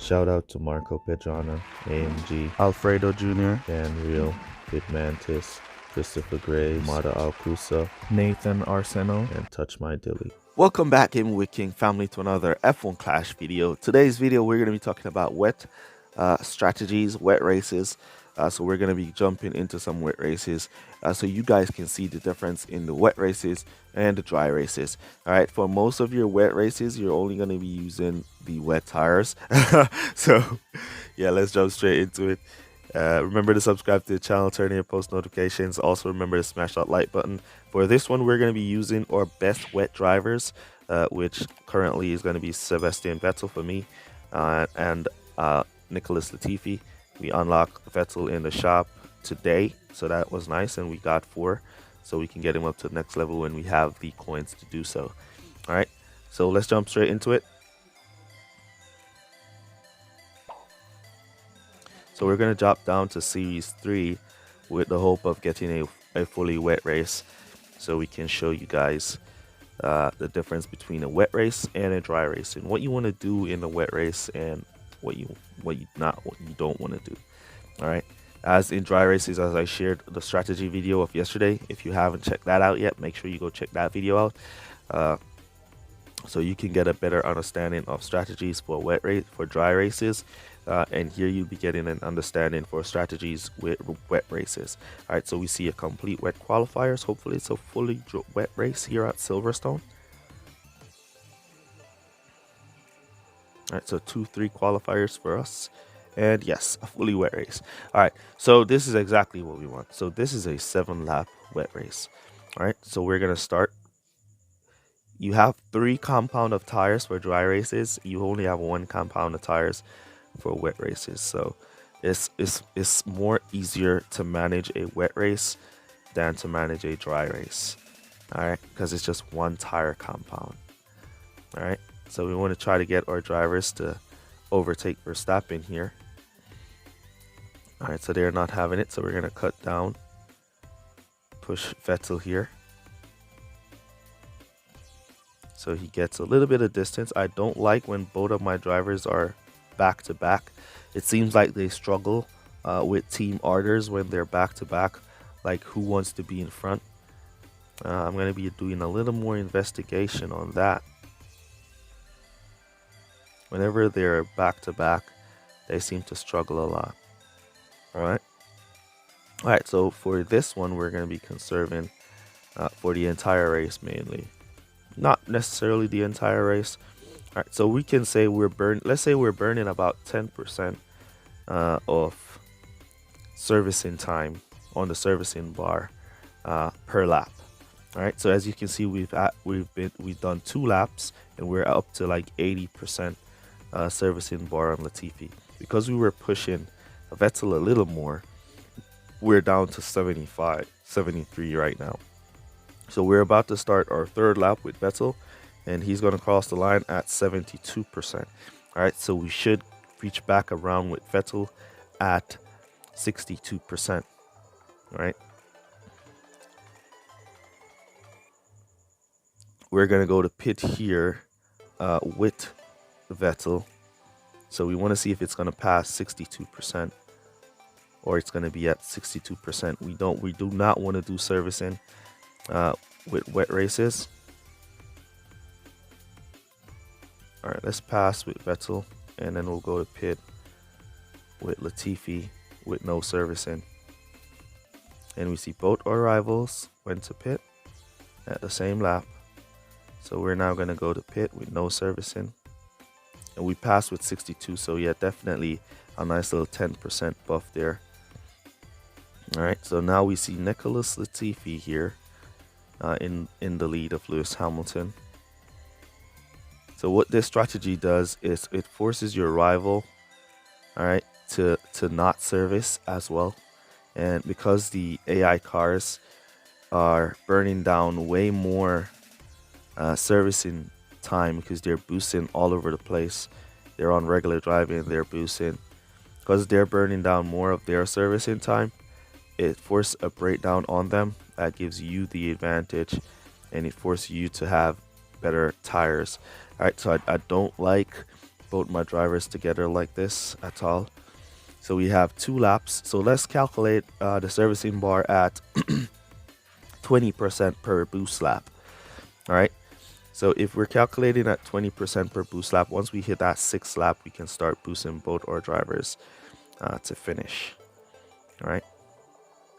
Shout out to Marco Pedrana, AMG, Alfredo Jr., Dan Real, Kid Mantis, Christopher Graves, Mada Alcusa, Nathan Arseno, and Touch My Dilly. Welcome back, Gaming with King family, to another F1 Clash video. Today's video, we're going to be talking about wet strategies, wet races. So we're going to be jumping into some wet races so you guys can see the difference in the wet races and the dry races. All right, for most of your wet races, you're only going to be using the wet tires. So yeah, let's jump straight into it. Remember to subscribe to the channel, turn on your post notifications. Also remember to smash that like button. For this one, we're going to be using our best wet drivers, which currently is going to be Sebastian Vettel for me and Nicholas Latifi. We unlocked Vettel in the shop today, so that was nice, and we got 4, so we can get him up to the next level when we have the coins to do so. All right, so let's jump straight into it. So we're going to drop down to Series 3 with the hope of getting a fully wet race, so we can show you guys the difference between a wet race and a dry race, and what you want to do in a wet race and what you don't want to do. All right, as in dry races, as I shared the strategy video of yesterday, if you haven't checked that out yet, make sure you go check that video out so you can get a better understanding of strategies for dry races, and here you'll be getting an understanding for strategies with wet races. All right, so we see a complete wet qualifiers. Hopefully it's a fully wet race here at Silverstone. All right, so 2-3 qualifiers for us, and yes, a fully wet race. All right, so this is exactly what we want. So this is a 7-lap wet race. All right, so we're gonna start. You have 3 compound of tires for dry races. You only have 1 compound of tires for wet races. So it's more easier to manage a wet race than to manage a dry race. All right, because it's just 1 tire compound. All right, so we want to try to get our drivers to overtake Verstappen here. All right, so they're not having it, so we're gonna cut down, push Vettel here, so he gets a little bit of distance. I don't like when both of my drivers are back to back. It seems like they struggle with team orders when they're back to back, like who wants to be in front. I'm going to be doing a little more investigation on that. Whenever they're back to back, they seem to struggle a lot. All right, so for this one, we're going to be conserving for the entire race mainly. Not necessarily the entire race. All right, so we can say let's say we're burning about 10% of servicing time on the servicing bar per lap. All right, so as you can see, we've done 2 laps and we're up to like 80% servicing bar on Latifi. Because we were pushing Vettel a little more, we're down to 75, 73 right now. So we're about to start our 3rd lap with Vettel, and he's going to cross the line at 72%. All right, so we should reach back around with Vettel at 62%. All right. We're going to go to pit here with Vettel. So we want to see if it's going to pass 62% or it's going to be at 62%. We do not want to do servicing with wet races. All right, let's pass with Vettel, and then we'll go to pit with Latifi with no servicing. And we see both our rivals went to pit at the same lap. So we're now going to go to pit with no servicing. And we passed with 62, so yeah, definitely a nice little 10% buff there. All right, so now we see Nicholas Latifi here in the lead of Lewis Hamilton. So what this strategy does is it forces your rival, all right, to not service as well. And because the AI cars are burning down way more servicing time because they're boosting all over the place, they're on regular driving, they're boosting, because they're burning down more of their servicing time, it forces a breakdown on them that gives you the advantage, and it forces you to have better tires. All right, so I don't like both my drivers together like this at all. So we have 2 laps. So let's calculate the servicing bar at 20% per boost lap. All right. So if we're calculating at 20% per boost lap, once we hit that 6th lap, we can start boosting both our drivers to finish. All right.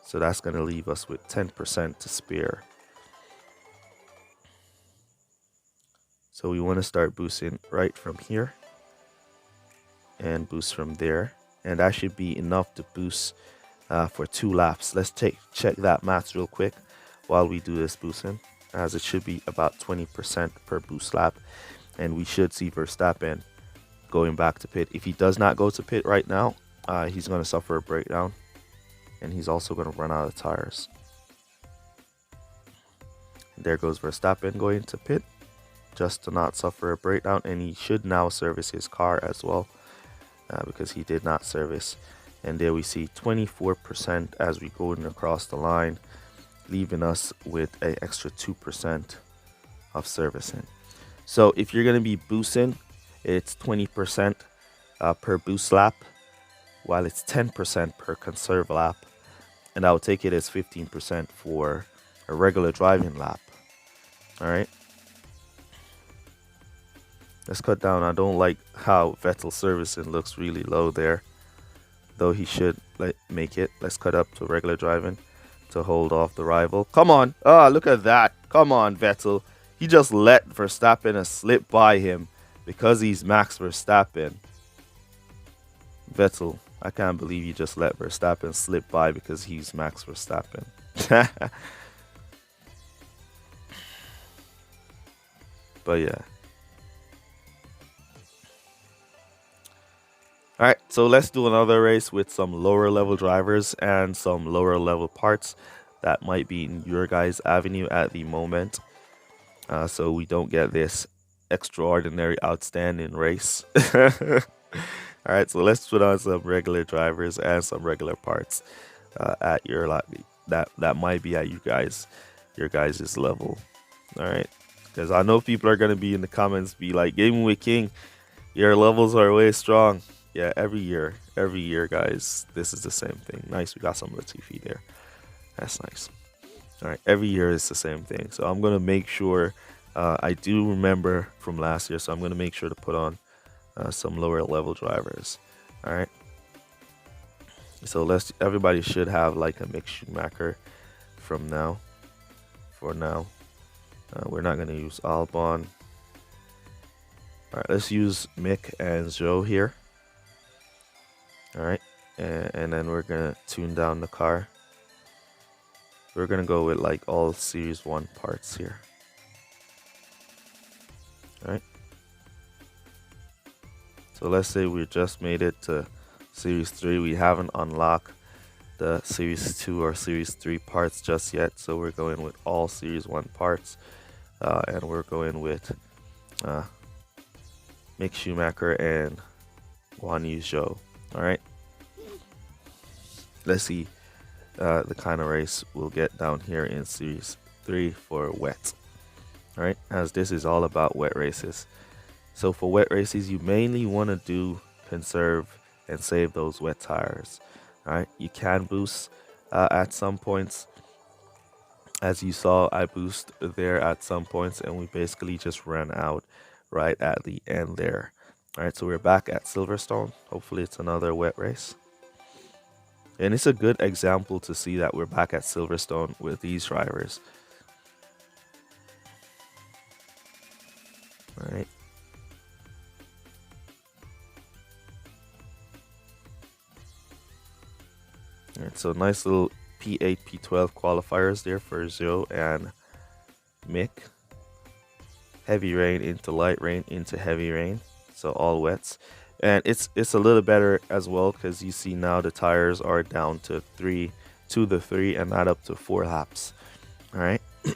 So that's going to leave us with 10% to spare. So we want to start boosting right from here and boost from there. And that should be enough to boost for 2 laps. Let's check that maths real quick while we do this boosting, as it should be about 20% per boost lap. And we should see Verstappen going back to pit. If he does not go to pit right now, he's going to suffer a breakdown. And he's also going to run out of tires. And there goes Verstappen going to pit just to not suffer a breakdown. And he should now service his car as well, because he did not service. And there we see 24% as we go across the line, leaving us with an extra 2% of servicing. So if you're going to be boosting, it's 20% per boost lap, while it's 10% per conserve lap. And I would take it as 15% for a regular driving lap. All right. Let's cut down. I don't like how Vettel servicing looks really low there, though he should make it. Let's cut up to regular driving to hold off the rival. Come on. Ah, look at that. Come on, Vettel. He just let Verstappen slip by him because he's Max Verstappen. Vettel, I can't believe you just let Verstappen slip by because he's Max Verstappen. But yeah. All right, so let's do another race with some lower level drivers and some lower level parts that might be in your guys' avenue at the moment, so we don't get this extraordinary outstanding race. All right, so let's put on some regular drivers and some regular parts at your that might be at your guys' level. All right, because I know people are gonna be in the comments be like, "Gaming with King, your levels are way strong." Yeah, every year, guys, this is the same thing. Nice, we got some Latifi there. That's nice. All right, every year is the same thing. So I'm gonna make sure I do remember from last year. So I'm gonna make sure to put on some lower level drivers. All right. So everybody should have like a Mick Schumacher from now. For now, we're not gonna use Albon. All right, let's use Mick and Joe here. All right, and then we're gonna tune down the car. We're gonna go with like all Series 1 parts here. All right. So let's say we just made it to Series 3. We haven't unlocked the Series 2 or Series 3 parts just yet. So we're going with all Series 1 parts. And we're going with Mick Schumacher and Guan Yu Zhou. All right. Let's see the kind of race we'll get down here in Series 3 for wet. All right, as this is all about wet races. So for wet races, you mainly want to do conserve and save those wet tires. All right, you can boost at some points. As you saw, I boost there at some points, and we basically just ran out right at the end there. All right, so we're back at Silverstone. Hopefully it's another wet race. And it's a good example to see that we're back at Silverstone with these drivers. All right. All right, so nice little P8, P12 qualifiers there for Zhou and Mick. Heavy rain into light rain into heavy rain. So all wets, and it's a little better as well because you see now the tires are down to 3, and not up to 4 laps. All right. All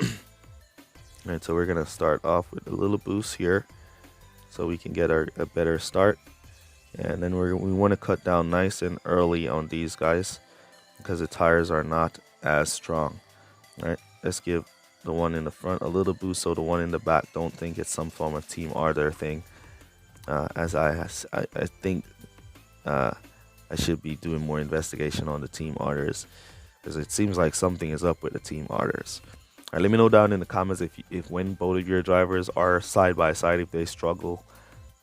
right, so we're gonna start off with a little boost here, so we can get a better start, and then we want to cut down nice and early on these guys because the tires are not as strong. All right, let's give the one in the front a little boost so the one in the back don't think it's some form of Team Ardor thing. as I think I should be doing more investigation on the team orders, because it seems like something is up with the team orders. All right, let me know down in the comments if when both of your drivers are side by side, if they struggle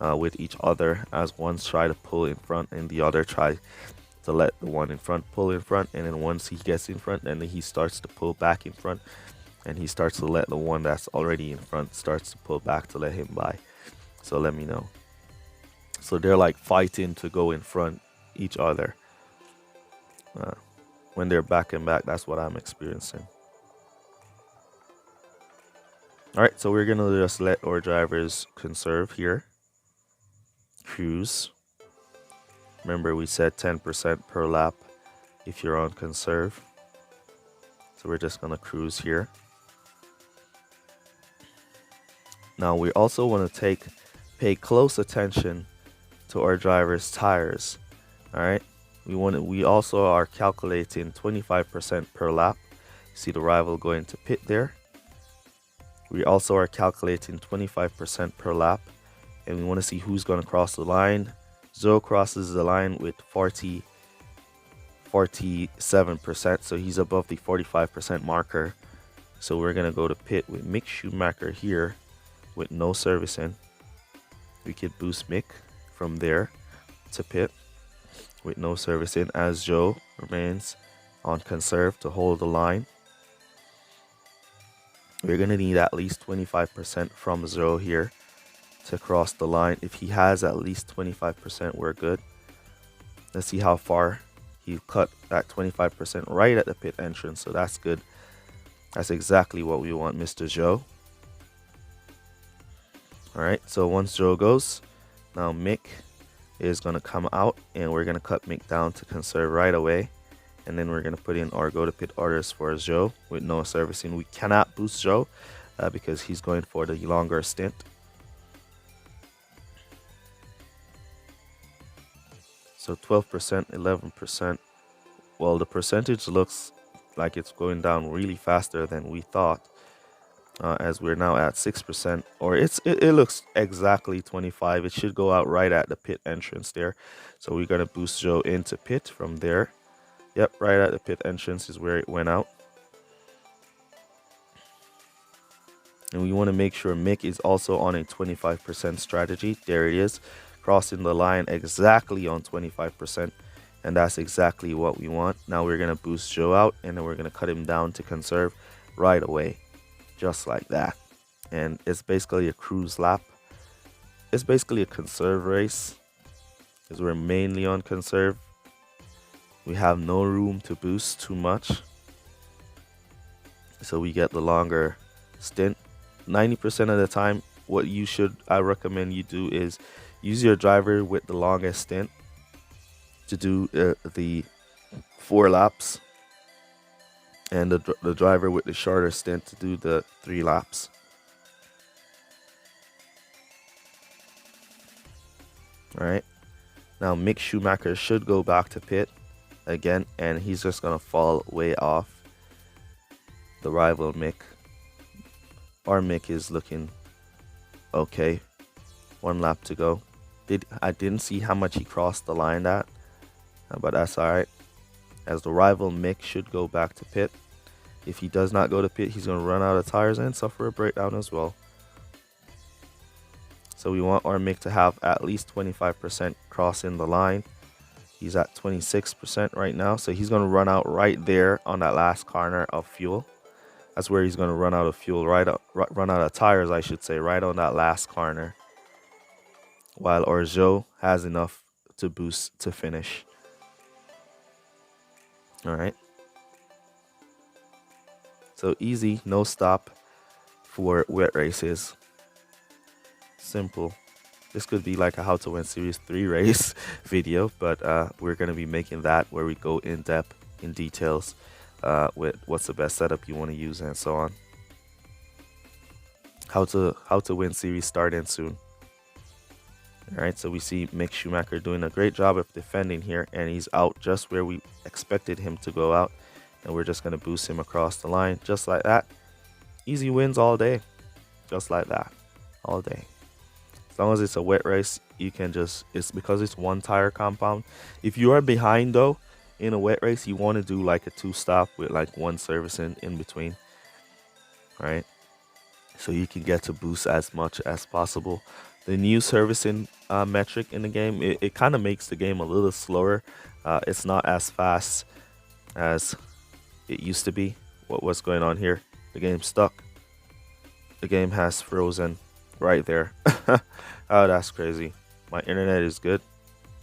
with each other, as one's try to pull in front and the other try to let the one in front pull in front, and then once he gets in front, then he starts to pull back in front, and he starts to let the one that's already in front starts to pull back to let him by. So let me know. So they're like fighting to go in front each other. When they're back and back, that's what I'm experiencing. All right, so we're gonna just let our drivers conserve here. Cruise. Remember, we said 10% per lap if you're on conserve. So we're just gonna cruise here. Now we also want to pay close attention to our driver's tires. All right, we also are calculating 25% per lap. See the rival going to pit there. We also are calculating 25% per lap, and we want to see who's going to cross the line. Zoe crosses the line with 47%, so he's above the 45% marker. So we're going to go to pit with Mick Schumacher here with no servicing. We could boost Mick from there to pit with no servicing, as Joe remains on conserve to hold the line. We're going to need at least 25% from Zoe here to cross the line. If he has at least 25%, we're good. Let's see how far he cut that 25% right at the pit entrance, so that's good. That's exactly what we want, Mr. Joe. All right, so once Joe goes, now Mick is going to come out, and we're going to cut Mick down to conserve right away. And then we're going to put in our go to pit orders for Joe with no servicing. We cannot boost Joe because he's going for the longer stint. So 12%, 11%. Well, the percentage looks like it's going down really faster than we thought, as we're now at 6%, or it looks exactly 25. It should go out right at the pit entrance there. So we're going to boost Joe into pit from there. Yep, right at the pit entrance is where it went out. And we want to make sure Mick is also on a 25% strategy. There it is, crossing the line exactly on 25%. And that's exactly what we want. Now we're going to boost Joe out, and then we're going to cut him down to conserve right away. Just like that. And it's basically a cruise lap. It's basically a conserve race, because we're mainly on conserve. We have no room to boost too much, so we get the longer stint. 90% of the time, what I recommend you do is use your driver with the longest stint to do the 4 laps, and the driver with the shorter stint to do the 3 laps. All right, now Mick Schumacher should go back to pit again, and he's just gonna fall way off the rival Mick. Our Mick is looking okay. 1 lap to go. I didn't see how much he crossed the line at, but that's all right, as the rival Mick should go back to pit. If he does not go to pit, he's gonna run out of tires and suffer a breakdown as well. So we want our Mick to have at least 25% crossing the line. He's at 26% right now, so he's going to run out right there on that last corner of fuel. That's where he's going to run out of fuel, run out of tires, I should say, right on that last corner. While Orjo has enough to boost to finish. All right. So easy, no stop for wet races. Simple. This could be like a How to Win Series 3 race video, but we're going to be making that where we go in depth, in details, with what's the best setup you want to use and so on. How to Win Series starting soon. All right, so we see Mick Schumacher doing a great job of defending here, and he's out just where we expected him to go out, and we're just going to boost him across the line just like that. Easy wins all day, just like that, all day. As long as it's a wet race, you can just, it's because it's one tire compound. If you are behind though in a wet race, you want to do like a 2-stop with like one service in between, right? So you can get to boost as much as possible. The new servicing metric in the game, it kind of makes the game a little slower. It's not as fast as it used to be. What's going on here? The game's stuck. The game has frozen right there. Oh, that's crazy. My internet is good.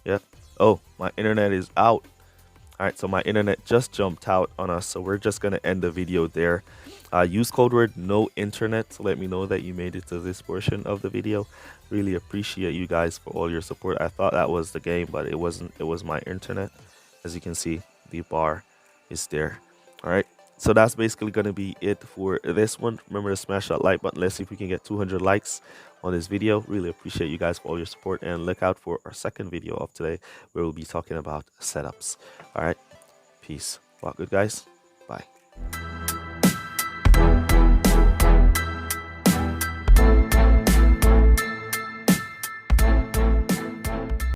Yep. Oh, my internet is out. All right, so my internet just jumped out on us, so we're just gonna end the video there. Use code word no internet to let me know that you made it to this portion of the video. Really appreciate you guys for all your support. I thought that was the game, but it wasn't. It was my internet. As you can see, the bar is there. All right, so that's basically gonna be it for this one. Remember to smash that like button. Let's see if we can get 200 likes on this video. Really appreciate you guys for all your support, and look out for our second video of today where we'll be talking about setups. All right, peace. Walk good, guys. Bye.